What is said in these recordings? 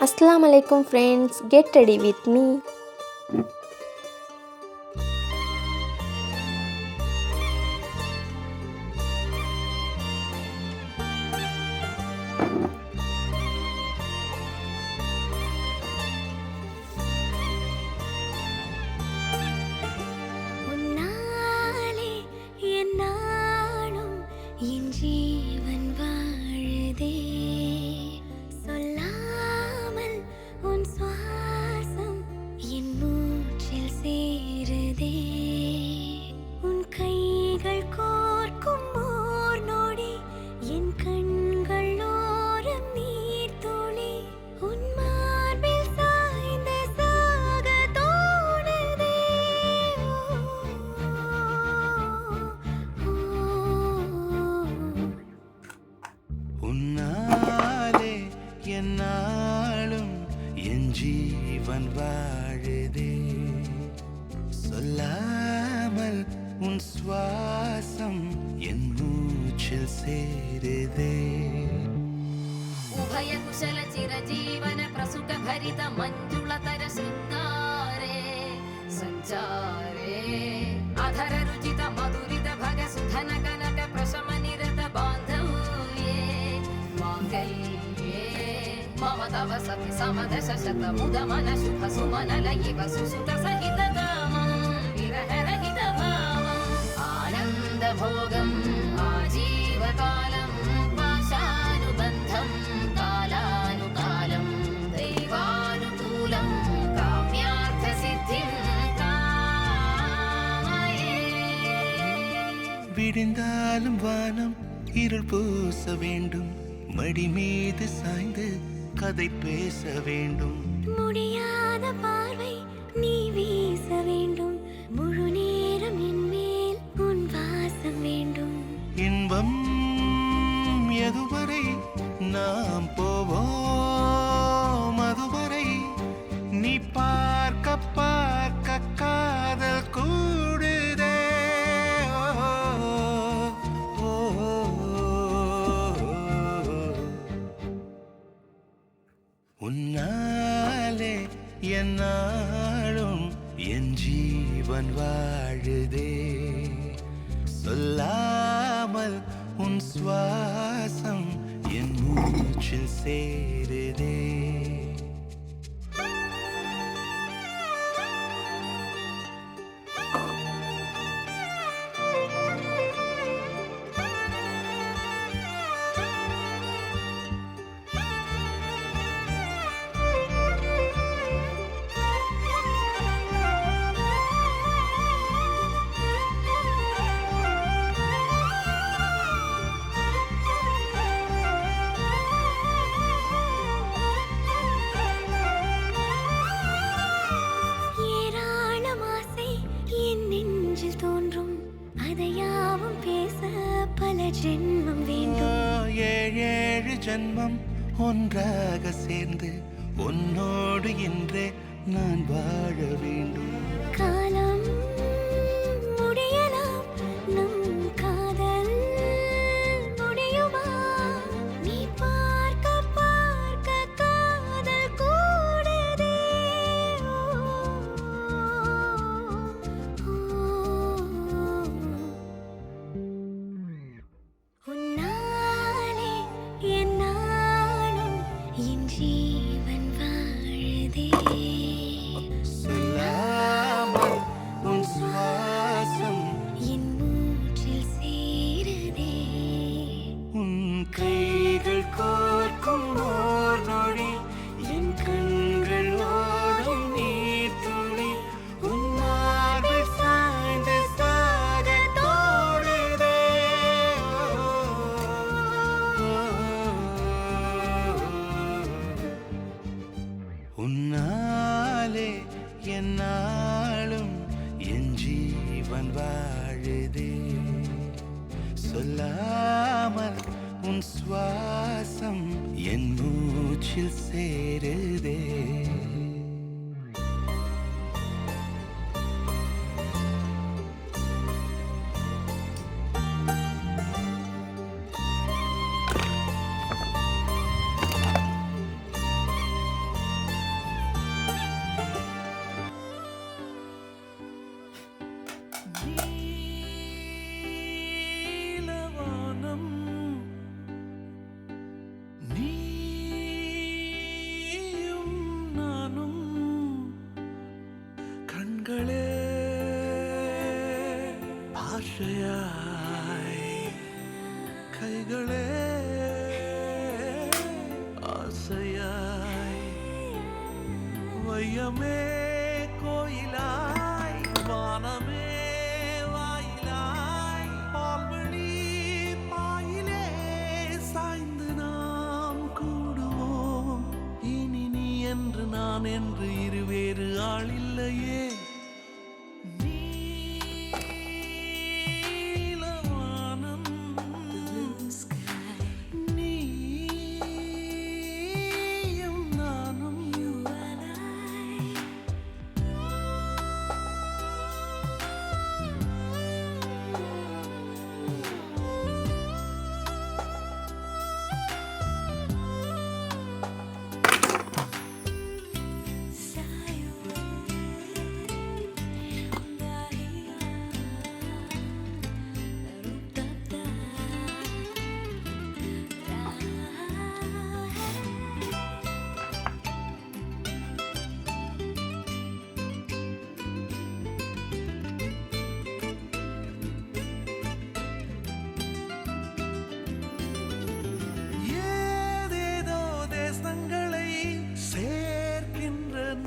Assalamu alaikum friends, get ready with me. உன்னாலே என் நாளும் என் ஜீவன் வாழுதே சொல்லாமல் உன் சுவாசம் என் மூச்சில் சேருதே உன் கைகள் கோர்க்கும் ஓர் நொடி என் கண்கள் ஓரம் நீர் துளி உன் மார்பில் சாய்ந்து சாக தோணுதே உன்னாலே என் நாளும் என் ஜீவன் வாழுதே சொல்லாமல் உன் சுவாசம் என் மூச்சில் சேருதே उभय कुशल चिरजीवन प्रसुख भरित मंजुलतर शृंगारे संचारे अधर रुचित मधुरित भग सुधन कनक प्रशम निरत बांधव्ये मांगल्ये मम तव सति समदश शत मुद मन शुभ सुमन लयिव सुसुत सहित कामं विरह रहित भावम् आनंद भोगम् आजीवकालं पाशानुबन्धं कालानुकालं दैवानुकूलं काम्यार्थसिद्धिं कामये விடிந்தாலும் வானம் இருள் பூச வேண்டும் மடி மீது சாய்ந்து கதை பேச வேண்டும் முடியாத பார்வை நீ வீச வேண்டும் முழு நேரம் என் மேல் உன் வாசம் வேண்டும் இன்பம் எதுவரை நாம் போவோம் அதுவரை நீ பார்க்க பார்க்க காதல் கூடுதே ஓ, ஓ, உன்னாலே என் நாளும் என் ஜீவன் வாழுதே சொல்லாமல் உன் சுவாசம் என் மூச்சில் சேருதே ஏராளம் ஆசை என் நெஞ்சில் தோன்றும் அதையாவும் பேச பல ஜென்மம் வேண்டும் ஏழேழு ஜன்மம் ஒன்றாக சேர்ந்து உன்னோடு இன்றே நான் வாழ வேண்டும் காலம் முடியலாம் நம் காதல் முடியுமா நீ பார்க்க பார்க்க காதல் கூடுதே உன்னாலே என் நாளும் என் ஜீவன் வாழுதே சொல்லாமல் உன் சுவாசம் என் மூச்சில் சேருதே உன் கைகள் கோர்க்கும் ஓர் நொடி என் கண்கள் ஓடும் நீர் துளி உன் மார்பில் சாய்ந்து சாக தோணுதே உன்னாலே என் நாளும் என் ஜீவன் வாழுதே சொல்லாமல் உன் சுவாசம் என் மூச்சில் சேருதே ஆசையாய் கைகளே ஆசையாய் வையமே கோயிலாய் வானமே வாயிலாய் பால்வழி பாயிலே சாய்ந்து நாம் கூடுவோம் இனி நீ என்று நான் என்று இருவேறு ஆளில்லையே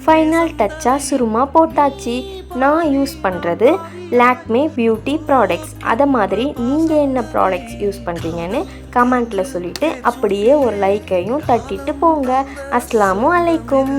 ஃபைனல் டச்சாக சுருமா போட்டாச்சு. நான் யூஸ் பண்ணுறது லாக்மே பியூட்டி ப்ராடக்ட்ஸ். அதை மாதிரி நீங்கள் என்ன ப்ராடக்ட்ஸ் யூஸ் பண்ணுறீங்கன்னு கமெண்ட்டில் சொல்லிவிட்டு அப்படியே ஒரு லைக்கையும் தட்டிட்டு போங்க. அஸ்ஸலாமு அலைக்கும்.